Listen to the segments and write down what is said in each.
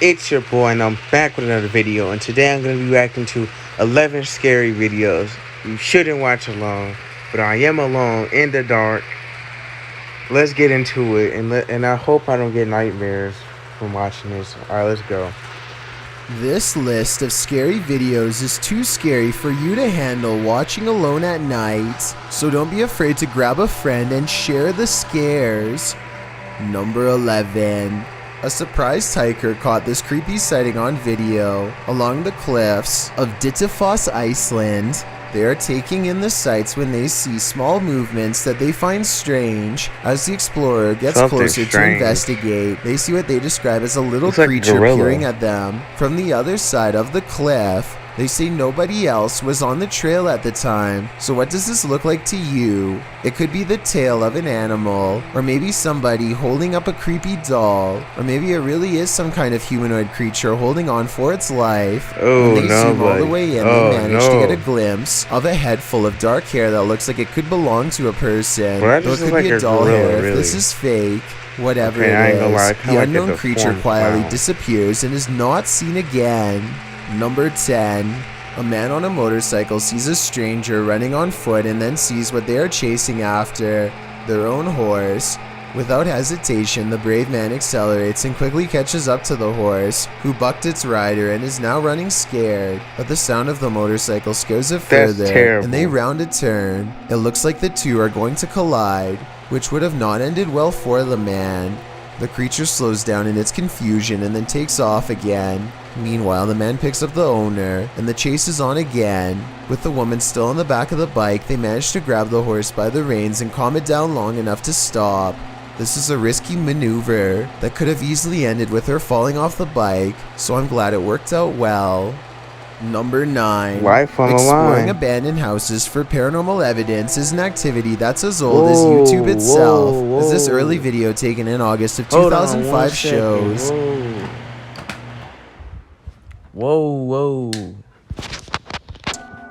It's your boy and I'm back with another video, and today I'm going to be reacting to 11 scary videos you shouldn't watch alone, but I am alone in the dark. Let's get into it, and I hope I don't get nightmares from watching this. Alright, let's go. This list of scary videos is too scary for you to handle watching alone at night, so don't be afraid to grab a friend and share the scares. Number 11. A surprised hiker caught this creepy sighting on video along the cliffs of Dittifoss, Iceland. They are taking in the sights when they see small movements that they find strange. As the explorer gets closer to investigate, they see what they describe as a little creature peering at them from the other side of the cliff. They say nobody else was on the trail at the time, so what does this look like to you? It could be the tail of an animal, or maybe somebody holding up a creepy doll, or maybe it really is some kind of humanoid creature holding on for its life. When they zoom all the way in, they manage to get a glimpse of a head full of dark hair that looks like it could belong to a person, though it could be a doll hair if this is fake. Whatever it is, the unknown creature quietly disappears and is not seen again. Number 10. A man on a motorcycle sees a stranger running on foot and then sees what they are chasing after, their own horse. Without hesitation, the brave man accelerates and quickly catches up to the horse, who bucked its rider and is now running scared. But the sound of the motorcycle scares it further, and they round a turn. It looks like the two are going to collide, which would have not ended well for the man. The creature slows down in its confusion and then takes off again. Meanwhile, the man picks up the owner, and the chase is on again. With the woman still on the back of the bike, they manage to grab the horse by the reins and calm it down long enough to stop. This is a risky maneuver that could have easily ended with her falling off the bike, so I'm glad it worked out well. Number 9. Exploring abandoned houses for paranormal evidence is an activity that's as old as YouTube itself, as this early video taken in August of 2005 shows. Whoa.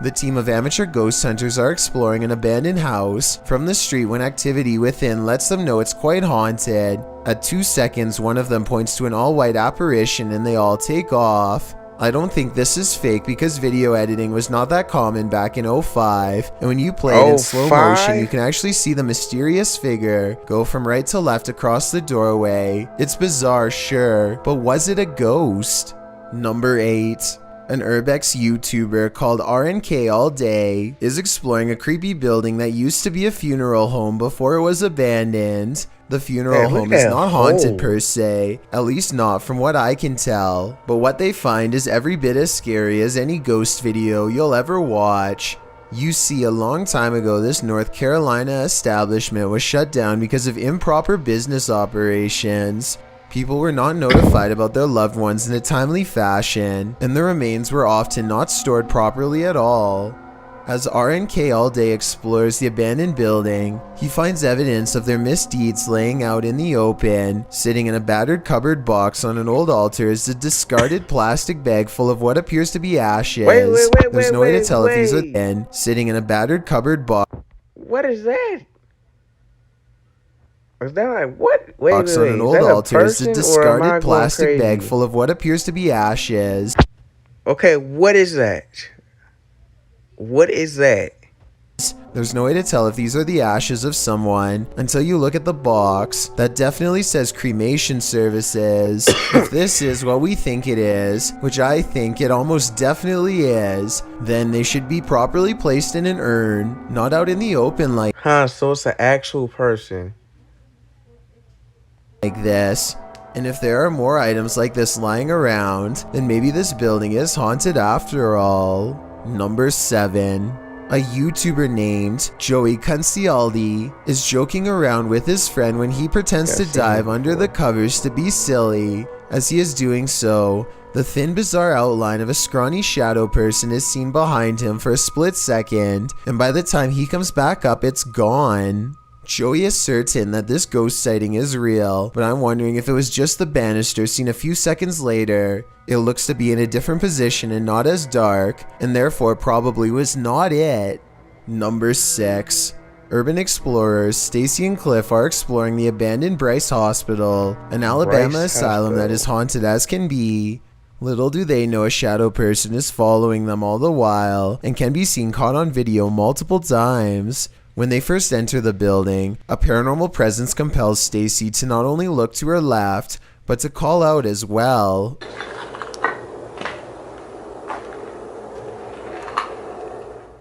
The team of amateur ghost hunters are exploring an abandoned house from the street when activity within lets them know it's quite haunted. At 2 seconds, one of them points to an all-white apparition and they all take off. I don't think this is fake because video editing was not that common back in 2005, and when you play it in slow motion, you can actually see the mysterious figure go from right to left across the doorway. It's bizarre, sure, but was it a ghost? Number 8. An Urbex YouTuber called RNK All Day is exploring a creepy building that used to be a funeral home before it was abandoned. The funeral home is not haunted per se, at least not from what I can tell, but what they find is every bit as scary as any ghost video you'll ever watch. You see, a long time ago, this North Carolina establishment was shut down because of improper business operations. People were not notified about their loved ones in a timely fashion, and the remains were often not stored properly at all. As RNK All Day explores the abandoned building, he finds evidence of their misdeeds laying out in the open. Sitting in a battered cupboard box on an old altar is a discarded plastic bag full of what appears to be ashes. There's no way to tell if these are then. Sitting in a battered cupboard box. What is that? Is that like what? Box on an old altar is a discarded plastic bag full of what appears to be ashes. Okay, what is that? What is that? There's no way to tell if these are the ashes of someone until you look at the box. That definitely says cremation services. If this is what we think it is, which I think it almost definitely is, then they should be properly placed in an urn, not out in the open like so it's an actual person. Like this. And if there are more items like this lying around, then maybe this building is haunted after all. Number 7. A YouTuber named Joey Cuncialdi is joking around with his friend when he pretends to dive under the covers to be silly. As he is doing so, the thin, bizarre outline of a scrawny shadow person is seen behind him for a split second, and by the time he comes back up, it's gone. Joey is certain that this ghost sighting is real, but I'm wondering if it was just the banister seen a few seconds later. It looks to be in a different position and not as dark, and therefore probably was not it. Number 6. Urban explorers Stacy and Cliff are exploring the abandoned Bryce Hospital, an Alabama asylum that is haunted as can be. Little do they know a shadow person is following them all the while and can be seen caught on video multiple times. When they first enter the building, a paranormal presence compels Stacy to not only look to her left, but to call out as well.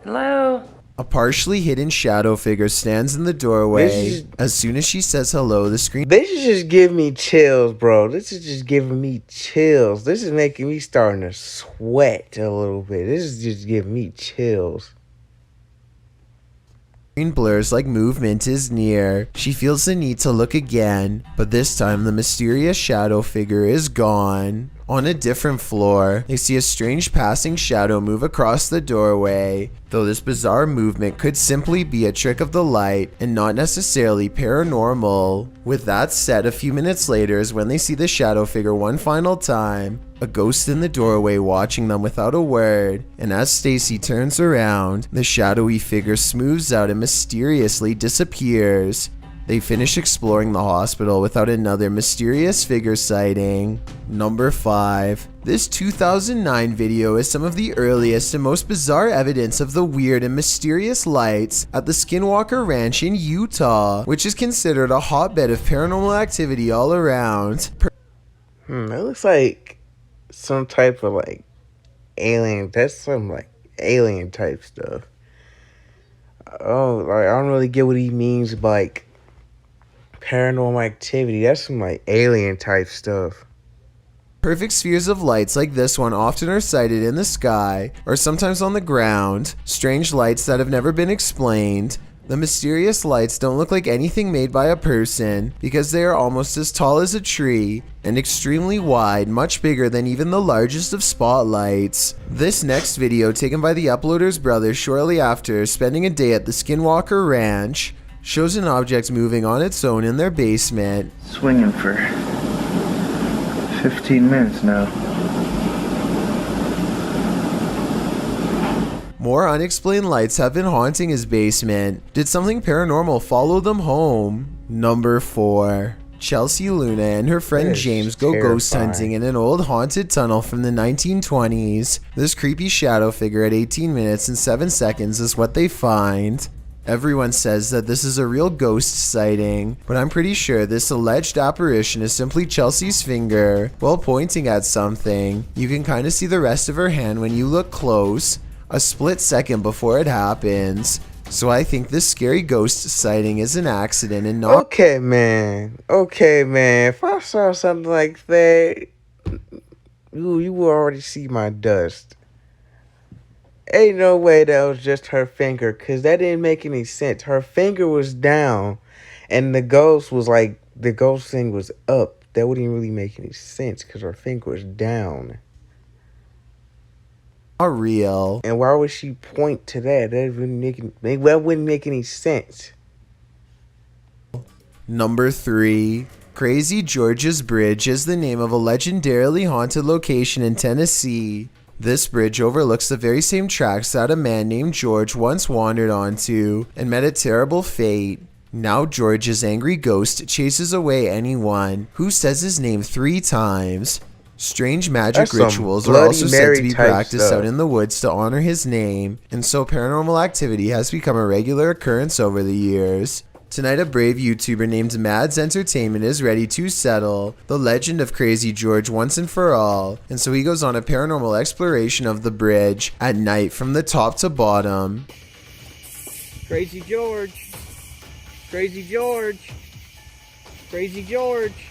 Hello? A partially hidden shadow figure stands in the doorway. As soon as she says hello, the screen... This is just giving me chills, bro. This is just giving me chills. This is making me starting to sweat a little bit. This is just giving me chills. Screen blurs like movement is near. She feels the need to look again, but this time the mysterious shadow figure is gone. On a different floor, they see a strange passing shadow move across the doorway, though this bizarre movement could simply be a trick of the light and not necessarily paranormal. With that said, a few minutes later is when they see the shadow figure one final time, a ghost in the doorway watching them without a word, and as Stacy turns around, the shadowy figure smooths out and mysteriously disappears. They finish exploring the hospital without another mysterious figure sighting. Number 5. This 2009 video is some of the earliest and most bizarre evidence of the weird and mysterious lights at the Skinwalker Ranch in Utah, which is considered a hotbed of paranormal activity all around. It looks like some type of like alien. That's some like alien type stuff. Oh, like I don't really get what he means by like paranormal activity. That's some like alien type stuff. Perfect spheres of lights like this one often are sighted in the sky or sometimes on the ground. Strange lights that have never been explained. The mysterious lights don't look like anything made by a person because they are almost as tall as a tree and extremely wide, much bigger than even the largest of spotlights. This next video, taken by the uploader's brother shortly after spending a day at the Skinwalker Ranch, shows an object moving on its own in their basement. Swinging for 15 minutes now. More unexplained lights have been haunting his basement. Did something paranormal follow them home? Number 4. Chelsea Luna and her friend James go ghost hunting in an old haunted tunnel from the 1920s. This creepy shadow figure at 18 minutes and 7 seconds is what they find. Everyone says that this is a real ghost sighting, but I'm pretty sure this alleged apparition is simply Chelsea's finger while pointing at something. You can kind of see the rest of her hand when you look close, a split second before it happens. So I think this scary ghost sighting is an accident and not... Okay, man. If I saw something like that, you will already see my dust. Ain't no way that was just her finger, because that didn't make any sense. Her finger was down, and the ghost was like, the ghost thing was up. That wouldn't really make any sense, because her finger was down. Not real. And why would she point to that? That wouldn't make any sense. Number 3. Crazy George's Bridge is the name of a legendarily haunted location in Tennessee. This bridge overlooks the very same tracks that a man named George once wandered onto and met a terrible fate. Now George's angry ghost chases away anyone who says his name 3 times. Strange magic rituals are also said to be practiced out in the woods to honor his name, and so paranormal activity has become a regular occurrence over the years. Tonight, a brave YouTuber named Mads Entertainment is ready to settle the legend of Crazy George once and for all, and so he goes on a paranormal exploration of the bridge at night from the top to bottom. Crazy George. Crazy George. Crazy George.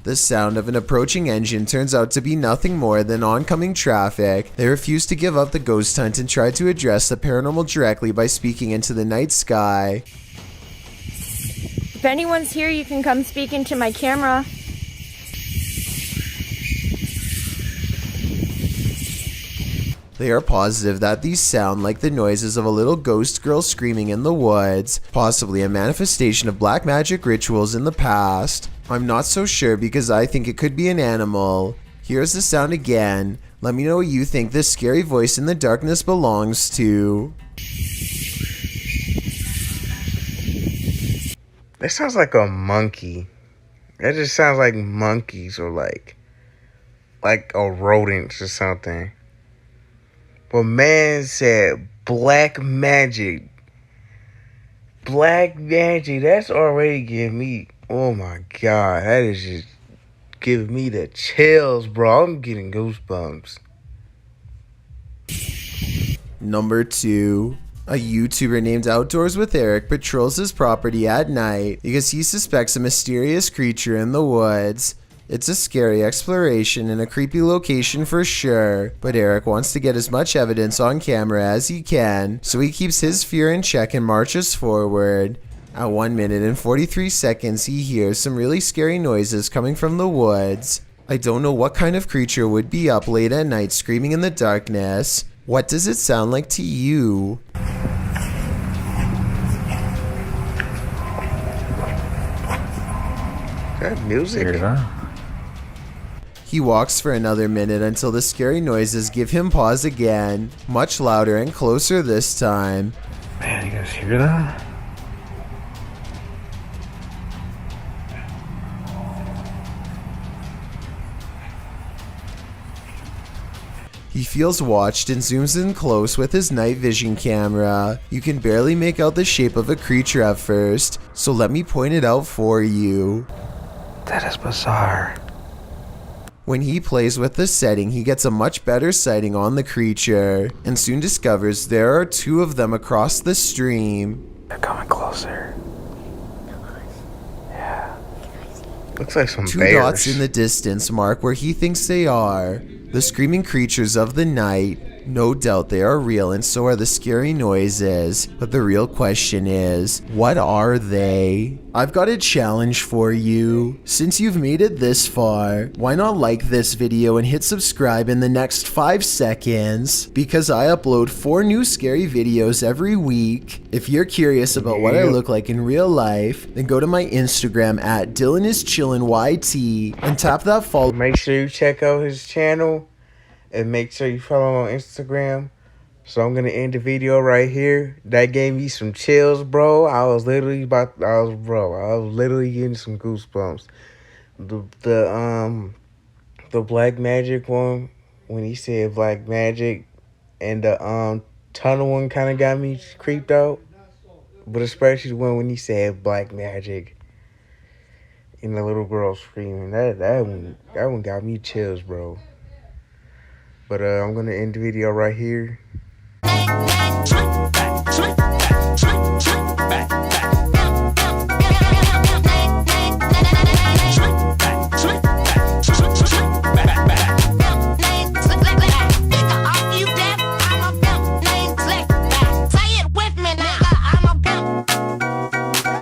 The sound of an approaching engine turns out to be nothing more than oncoming traffic. They refuse to give up the ghost hunt and try to address the paranormal directly by speaking into the night sky. If anyone's here, you can come speak into my camera. They are positive that these sound like the noises of a little ghost girl screaming in the woods, possibly a manifestation of black magic rituals in the past. I'm not so sure because I think it could be an animal. Here's the sound again. Let me know what you think this scary voice in the darkness belongs to. That sounds like a monkey. That just sounds like monkeys or like a rodent or something. But man said black magic. Black magic. That's already giving me, oh my God. That is just giving me the chills, bro. I'm getting goosebumps. Number 2. A YouTuber named Outdoors with Eric patrols his property at night because he suspects a mysterious creature in the woods. It's a scary exploration and a creepy location for sure, but Eric wants to get as much evidence on camera as he can, so he keeps his fear in check and marches forward. At 1 minute and 43 seconds, he hears some really scary noises coming from the woods. I don't know what kind of creature would be up late at night screaming in the darkness. What does it sound like to you? That music. Hear that? He walks for another minute until the scary noises give him pause again, much louder and closer this time. Man, you guys hear that? He feels watched and zooms in close with his night vision camera. You can barely make out the shape of a creature at first, so let me point it out for you. That is bizarre. When he plays with the setting, he gets a much better sighting on the creature, and soon discovers there are 2 of them across the stream. They're coming closer. Looks like some 2 bears. dots in the distance mark where he thinks they are. The screaming creatures of the night. No doubt they are real and so are the scary noises. But the real question is, what are they? I've got a challenge for you. Since you've made it this far, why not like this video and hit subscribe in the next 5 seconds? Because I upload 4 new scary videos every week. If you're curious about what I look like in real life, then go to my Instagram at DylanIsChillinYT and tap that follow. Make sure you check out his channel and make sure you follow him on Instagram. So I'm gonna end the video right here. That gave me some chills, bro. I was literally getting some goosebumps. The black magic one, when he said black magic, and the tunnel one kind of got me creeped out. But especially the one when he said black magic and the little girl screaming. That one got me chills, bro. But I'm gonna end the video right here.